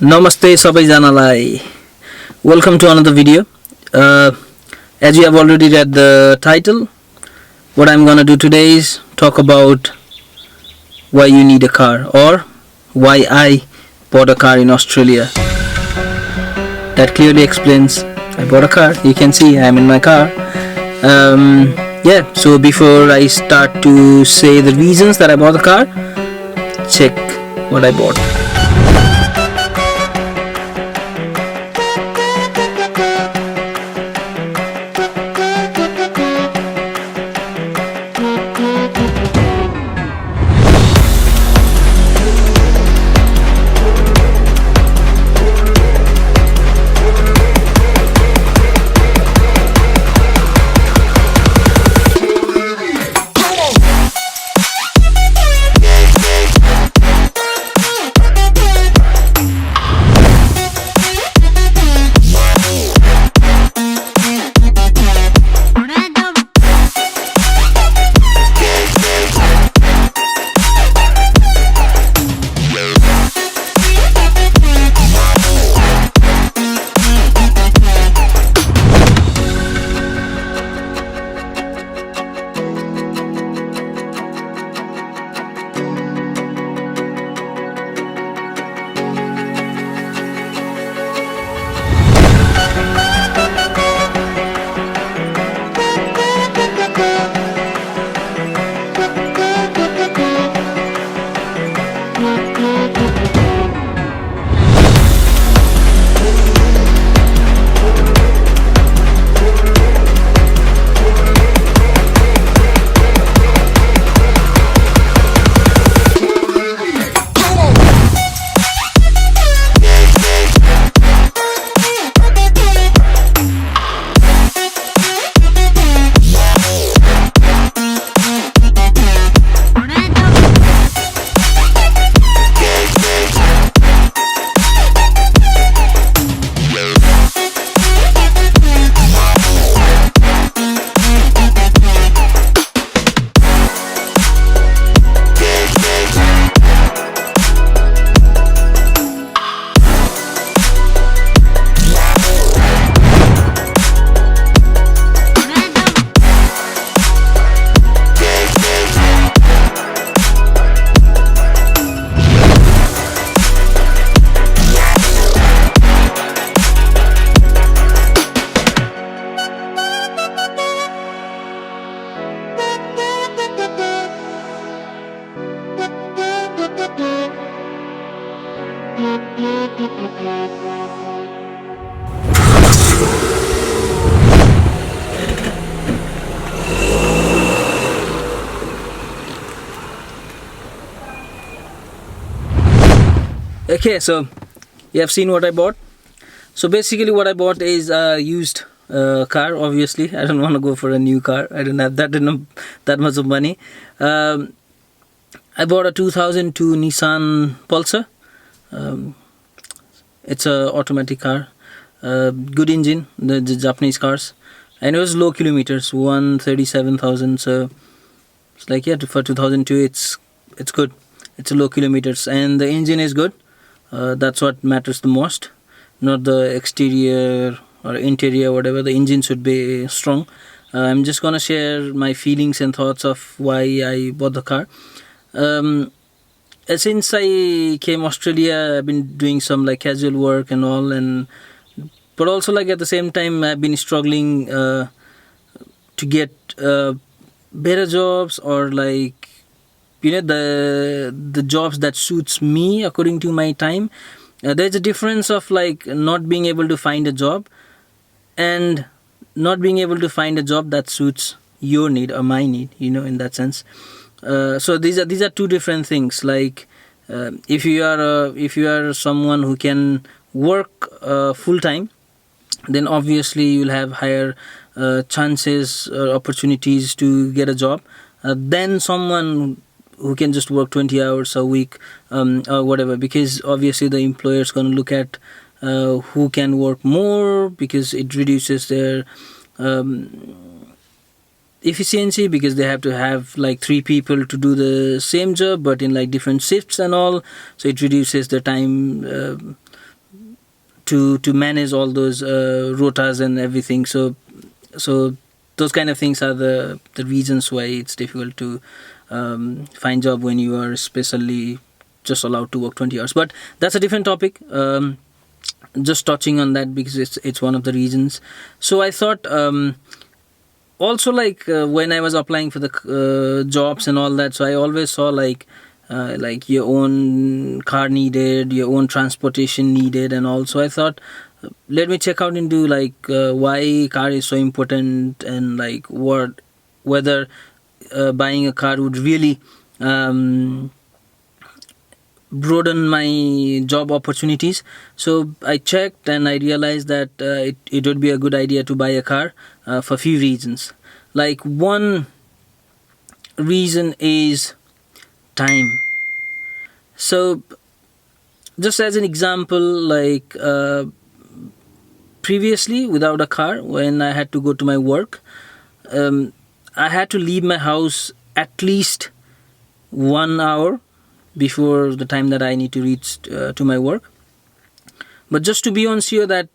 Namaste Sabaijanalai. Welcome to another video. As you have already read the title, what I'm gonna do today is talk about why you need a car, or why I bought a car in Australia. That clearly explains I bought a car. You can see I'm in my car. So before I start to say the reasons that I bought the car, check what I bought. Okay, so you have seen what I bought. So basically what I bought is a used car. Obviously I don't want to go for a new car. I don't have that much of money. I bought a 2002 Nissan Pulsar. It's a automatic car, good engine, the Japanese cars, and it was low kilometers, 137,000. So it's like, yeah, for 2002 it's good. It's a low kilometers and the engine is good. That's what matters the most, not the exterior or interior, whatever. The engine should be strong. I'm just gonna share my feelings and thoughts of why I bought the car. Since I came Australia, I've been doing some like casual work and all, but also like at the same time I've been struggling to get better jobs, or like, you know, the jobs that suits me according to my time. There's a difference of like not being able to find a job and not being able to find a job that suits your need or my need, you know, in that sense. So these are two different things. Like if you are someone who can work full time, then obviously you'll have higher chances or opportunities to get a job than someone who can just work 20 hours a week or whatever, because obviously the employer is going to look at who can work more, because it reduces their efficiency, because they have to have like 3 people to do the same job but in like different shifts and all, so it reduces the time to manage all those rotas and everything. So those kind of things are the reasons why it's difficult to find job when you are especially just allowed to work 20 hours. But that's a different topic. Just touching on that because it's one of the reasons. So I thought also like when I was applying for the jobs and all that, so I always saw like your own car needed, your own transportation needed, and also I thought let me check out into like why car is so important, and like whether buying a car would really broaden my job opportunities. So I checked and I realized that it would be a good idea to buy a car for a few reasons. Like one reason is time. So just as an example, like previously without a car, when I had to go to my work, I had to leave my house at least 1 hour before the time that I need to reach to my work. But just to be on sure that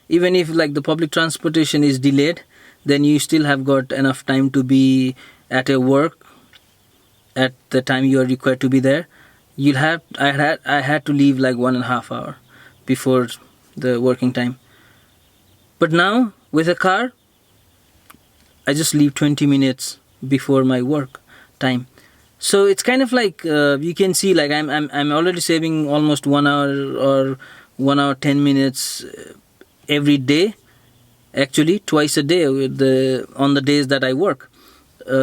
even if like the public transportation is delayed, then you still have got enough time to be at your work at the time you are required to be there. I had to leave like 1.5 hour before the working time. But now with a car, I just leave 20 minutes before my work time. So it's kind of like you can see like I'm already saving almost 1 hour or 1 hour 10 minutes every day, actually twice a day on the days that I work.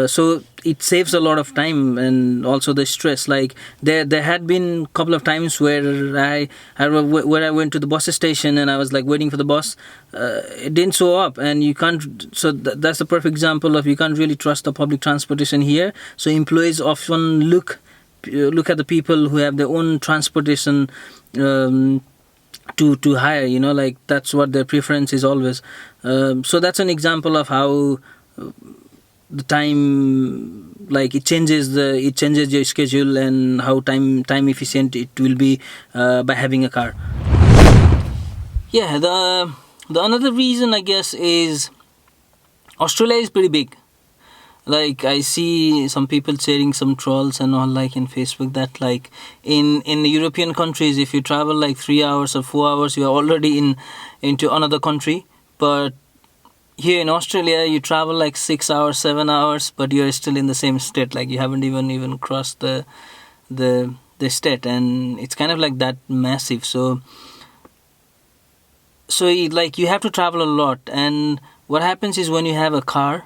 So it saves a lot of time and also the stress. Like there had been a couple of times where I went to the bus station and I was like waiting for the bus. It didn't show up, and you can't. So that's the perfect example of you can't really trust the public transportation here. So employees often look at the people who have their own transportation to hire. You know, like that's what their preference is always. So that's an example of how the time, like it changes your schedule and how time efficient it will be by having a car. Yeah, the another reason I guess is Australia is pretty big. Like I see some people sharing some trolls and all like in Facebook that like in the European countries, if you travel like 3 hours or 4 hours, you are already into another country. But here in Australia, you travel like 6 hours, 7 hours, but you're still in the same state. Like you haven't even crossed the state, and it's kind of like that massive. So like you have to travel a lot, and what happens is when you have a car,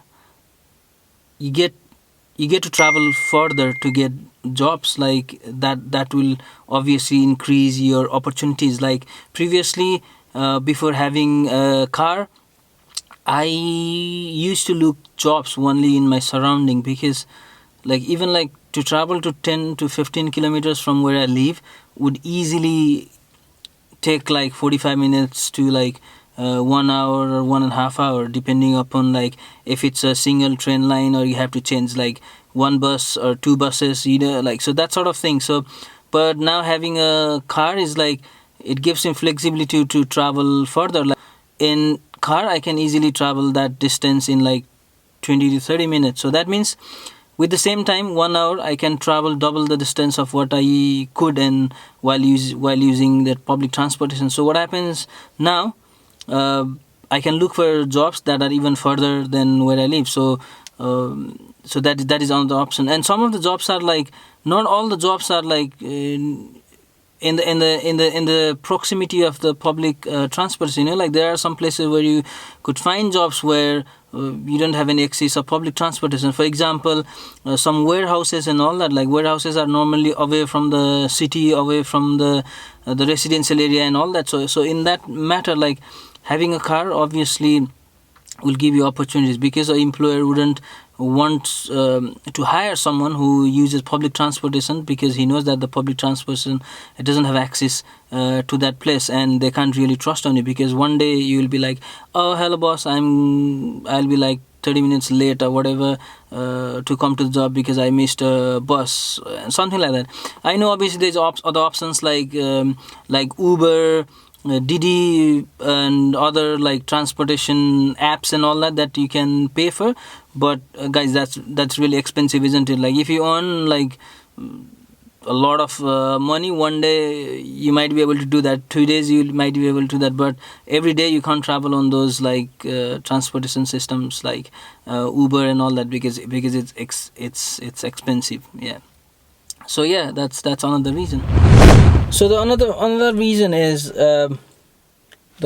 you get to travel further to get jobs. Like that will obviously increase your opportunities. Like previously, before having a car, I used to look jobs only in my surrounding, because like even like to travel to 10 to 15 kilometers from where I live would easily take like 45 minutes to like 1 hour or 1.5 hour, depending upon like if it's a single train line or you have to change like one bus or two buses, you know, like so that sort of thing. So but now having a car is like it gives him flexibility to travel further. Like in car I can easily travel that distance in like 20 to 30 minutes. So that means with the same time 1 hour I can travel double the distance of what I could and while using that public transportation. So what happens now, I can look for jobs that are even further than where I live. So that is another option. And some of the jobs are like, not all the jobs are like in the proximity of the public transports. You know, like there are some places where you could find jobs where you don't have any access of public transportation. For example, some warehouses and all that. Like warehouses are normally away from the city, away from the residential area and all that. So in that matter, like having a car obviously will give you opportunities, because an employer wouldn't want to hire someone who uses public transportation, because he knows that the public transportation it doesn't have access to that place, and they can't really trust on you, because one day you will be like, oh hello boss, I'll be like 30 minutes late or whatever to come to the job because I missed a bus, something like that. I know obviously there's other options like Uber Didi and other like transportation apps and all that you can pay for. But guys, that's really expensive, isn't it? Like if you earn like a lot of money, one day you might be able to do that, 2 days you might be able to do that, but every day you can't travel on those like transportation systems like Uber and all that, because it's expensive. Yeah. So yeah, that's another reason. So the another reason is the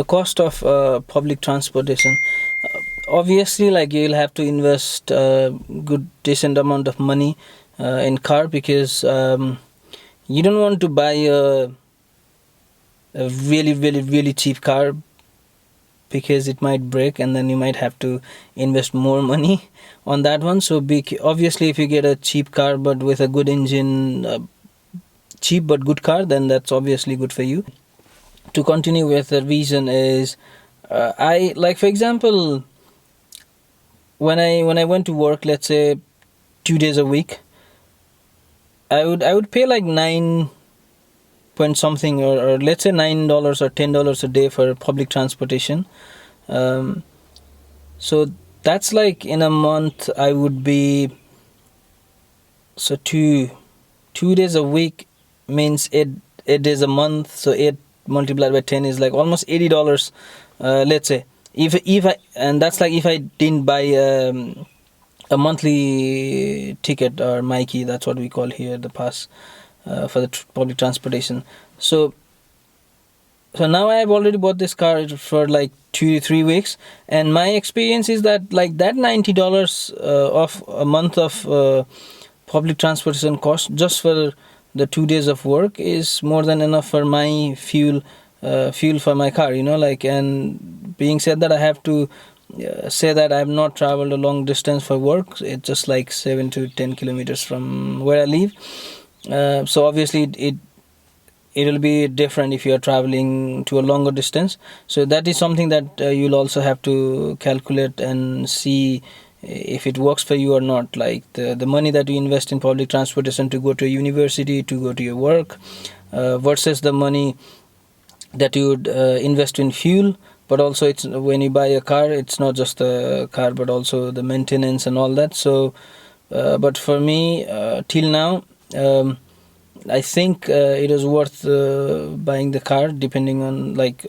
cost of public transportation. Obviously, like you'll have to invest good decent amount of money in car, because you don't want to buy a really cheap car, because it might break and then you might have to invest more money on that one. So obviously if you get a cheap car but with a good engine, cheap but good car, then that's obviously good for you. To continue with, the reason is I like, for example, when I went to work, let's say 2 days a week, I would pay like 9 point something, or let's say $9 or $10 a day for public transportation. So that's like in a month I would be, so two days a week means 8 days a month, so 8 multiplied by 10 is like almost $80, let's say, if I, and that's like if I didn't buy a monthly ticket, or Mikey, that's what we call here, the pass for the public transportation. So now I have already bought this car for like 2 to 3 weeks, and my experience is that like that $90 of a month of public transportation cost just for the 2 days of work is more than enough for my fuel for my car, like. And being said that, I have to say that I have not traveled a long distance for work. It's just like 7 to 10 kilometers from where I live. So obviously it will be different if you are traveling to a longer distance. So that is something that you'll also have to calculate and see if it works for you or not. Like the money that you invest in public transportation to go to a university, to go to your work, versus the money that you would invest in fuel. But also, it's when you buy a car, it's not just the car but also the maintenance and all that. So but for me, till now, I think it is worth buying the car, depending on like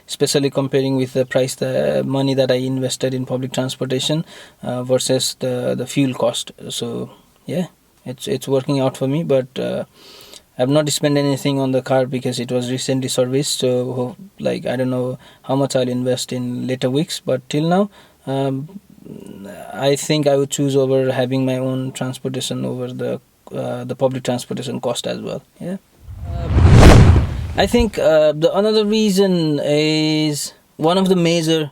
especially comparing with the price, the money that I invested in public transportation versus the fuel cost. So yeah, it's working out for me. But I've not spent anything on the car because it was recently serviced. So like I don't know how much I'll invest in later weeks. But till now, I think I would choose over having my own transportation over the public transportation cost as well. Yeah. I think the another reason is one of the major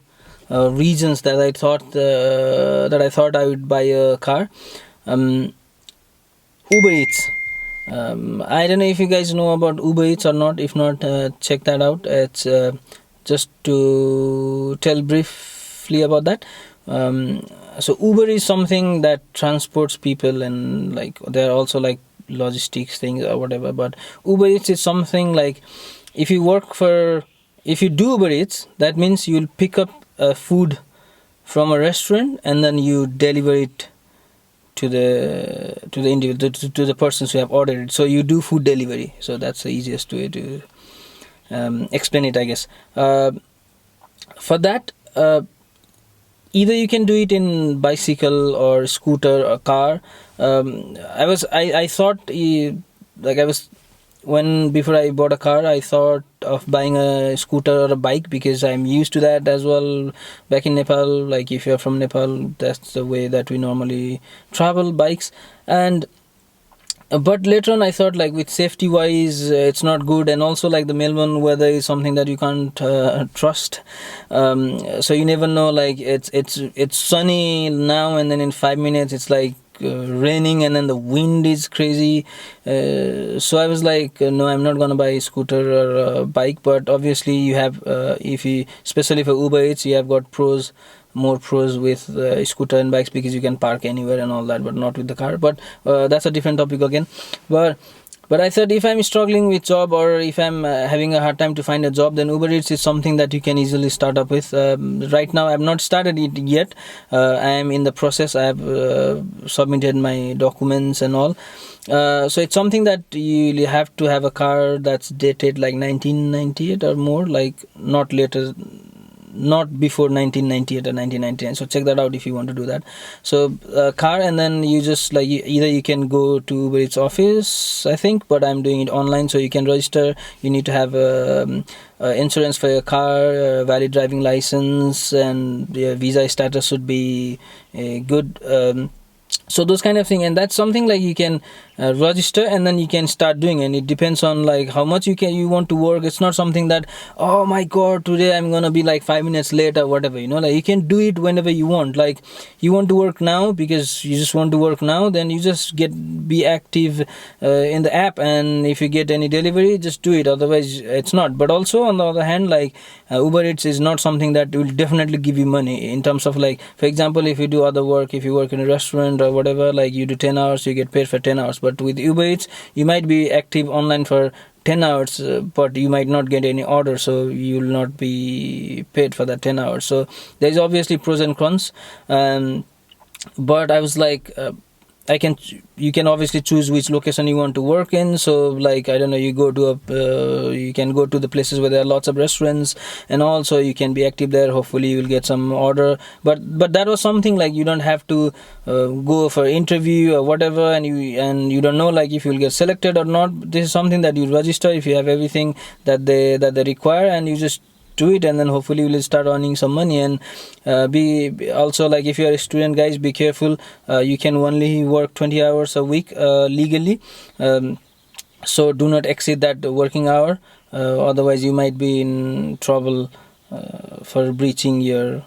reasons that I thought I would buy a car. Uber Eats. I don't know if you guys know about Uber Eats or not. If not, check that out. It's just to tell briefly about that. So Uber is something that transports people, and like there are also like logistics things or whatever. But Uber Eats is something like, if you do Uber Eats, that means you'll pick up food from a restaurant and then you deliver it to the individual, to the persons who have ordered it. So you do food delivery. So that's the easiest way to explain it, I guess. For that, either you can do it in bicycle or scooter or car. I thought before I bought a car, I thought of buying a scooter or a bike, because I'm used to that as well back in Nepal. Like if you're from Nepal, that's the way that we normally travel, bikes. And but later on I thought, like, with safety wise, it's not good, and also like the Melbourne weather is something that you can't trust. So you never know, like it's sunny now and then in 5 minutes it's like raining, and then the wind is crazy. So I was like, no, I'm not gonna buy a scooter or a bike. But obviously you have, especially for Uber Eats, you have got more pros with scooter and bikes, because you can park anywhere and all that, but not with the car. But that's a different topic again. But But I thought if I'm struggling with job, or if I'm having a hard time to find a job, then Uber Eats is something that you can easily start up with. Right now I've not started it yet. I am in the process. I have submitted my documents and all. So it's something that you have to have a car that's dated like 1998 or more, like not later, not before 1998 or 1999. So check that out if you want to do that. So car, and then you just like either you can go to Uber Eats office, I think, but I'm doing it online. So you can register. You need to have insurance for your car, valid driving license, and your visa status should be good. So those kind of thing, and that's something like you can register, and then you can start doing. And it depends on like how much you want to work. It's not something that, oh my god, today I'm gonna be like 5 minutes late or whatever, like you can do it whenever you want. Like you want to work now because you just want to work now, then you just be active in the app, and if you get any delivery, just do it, otherwise it's not. But also on the other hand, like Uber Eats is not something that will definitely give you money, in terms of like, for example, if you do other work, if you work in a restaurant or whatever, like you do 10 hours, you get paid for 10 hours. But with Uber Eats, you might be active online for 10 hours, but you might not get any order, so you will not be paid for that 10 hours. So there's obviously pros and cons. But I was like, you can obviously choose which location you want to work in. So like, I don't know, you can go to the places where there are lots of restaurants, and also you can be active there. Hopefully you will get some order. But that was something like you don't have to go for interview or whatever, and you don't know like if you'll get selected or not. This is something that you register if you have everything that they require, and you just do it, and then hopefully you will start earning some money. And be also like, if you are a student, guys, be careful. You can only work 20 hours a week legally, so do not exceed that working hour, otherwise you might be in trouble for breaching your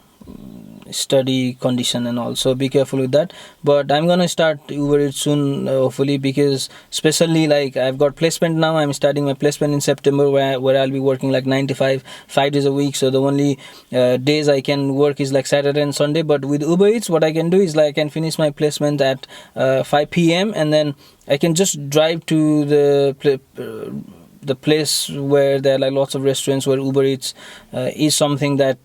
study condition and all. So be careful with that. But I'm gonna start Uber Eats soon, hopefully, because especially like I've got placement now. I'm starting my placement in September, where I'll be working like 9 to 5 days a week. So the only days I can work is like Saturday and Sunday. But with Uber Eats, what I can do is like I can finish my placement at 5 p.m. and then I can just drive to the place where there are like lots of restaurants where Uber Eats is something that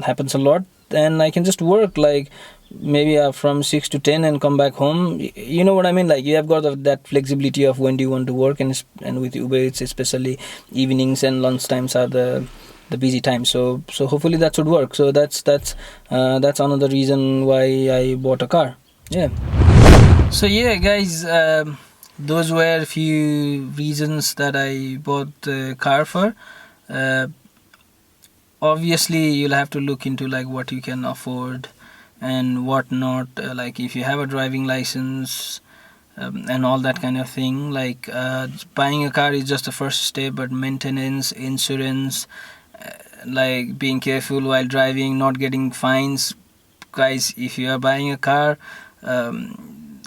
happens a lot. And I can just work like maybe from 6 to 10 and come back home. You know what I mean? Like you have got that flexibility of when do you want to work, and with Uber Eats, especially evenings and lunch times are the busy time. So hopefully that should work. So that's another reason why I bought a car. Yeah. So yeah, guys. Those were a few reasons that I bought the car for. Obviously, you'll have to look into like what you can afford and what not. Like if you have a driving license and all that kind of thing. Like buying a car is just the first step, but maintenance, insurance, like being careful while driving, not getting fines. Guys, if you are buying a car,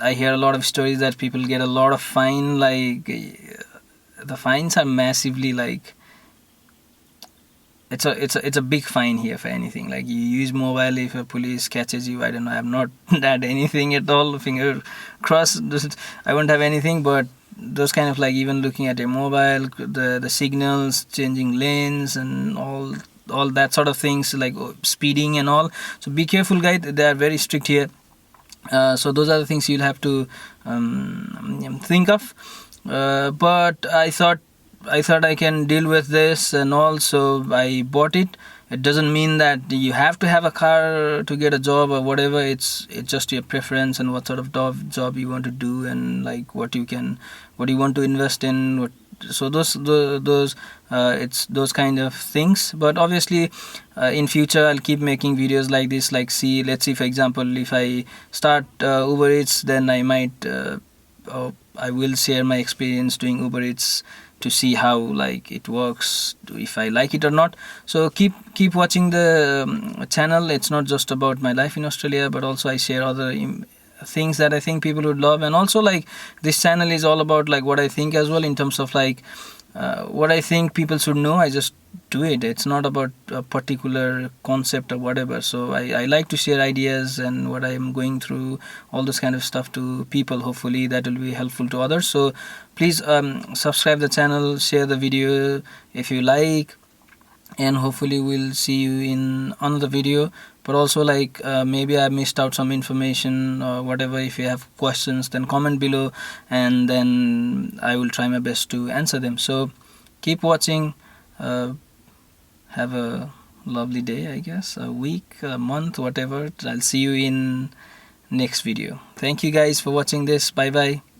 I hear a lot of stories that people get a lot of fine. Like the fines are massively, like it's a big fine here for anything. Like you use mobile, if a police catches you, I don't know, I've not had anything at all, finger crossed, I won't have anything. But those kind of like, even looking at your mobile, the signals, changing lanes and all that sort of things, like speeding and all. So be careful, guys, they are very strict here. So those are the things you'll have to think of. But I thought I can deal with this, and also I bought it. It doesn't mean that you have to have a car to get a job or whatever. It's just your preference and what sort of job you want to do, and like what you want to invest in. So those it's those kind of things. But obviously in future I'll keep making videos like this. Like let's see, for example, if I start Uber Eats, then I might I will share my experience doing Uber Eats to see how like it works, if I like it or not. So keep watching the channel. It's not just about my life in Australia, but also I share other things that I think people would love. And also like this channel is all about like what I think as well, in terms of like what I think people should know. I just to it. It's not about a particular concept or whatever. So I like to share ideas and what I'm going through, all this kind of stuff to people. Hopefully that will be helpful to others. So please subscribe the channel, share the video if you like, and hopefully we'll see you in another video. But also, like, maybe I missed out some information or whatever. If you have questions, then comment below, and then I will try my best to answer them. So keep watching. Have a lovely day, I guess, a week, a month, whatever. I'll see you in next video. Thank you guys for watching this. Bye bye.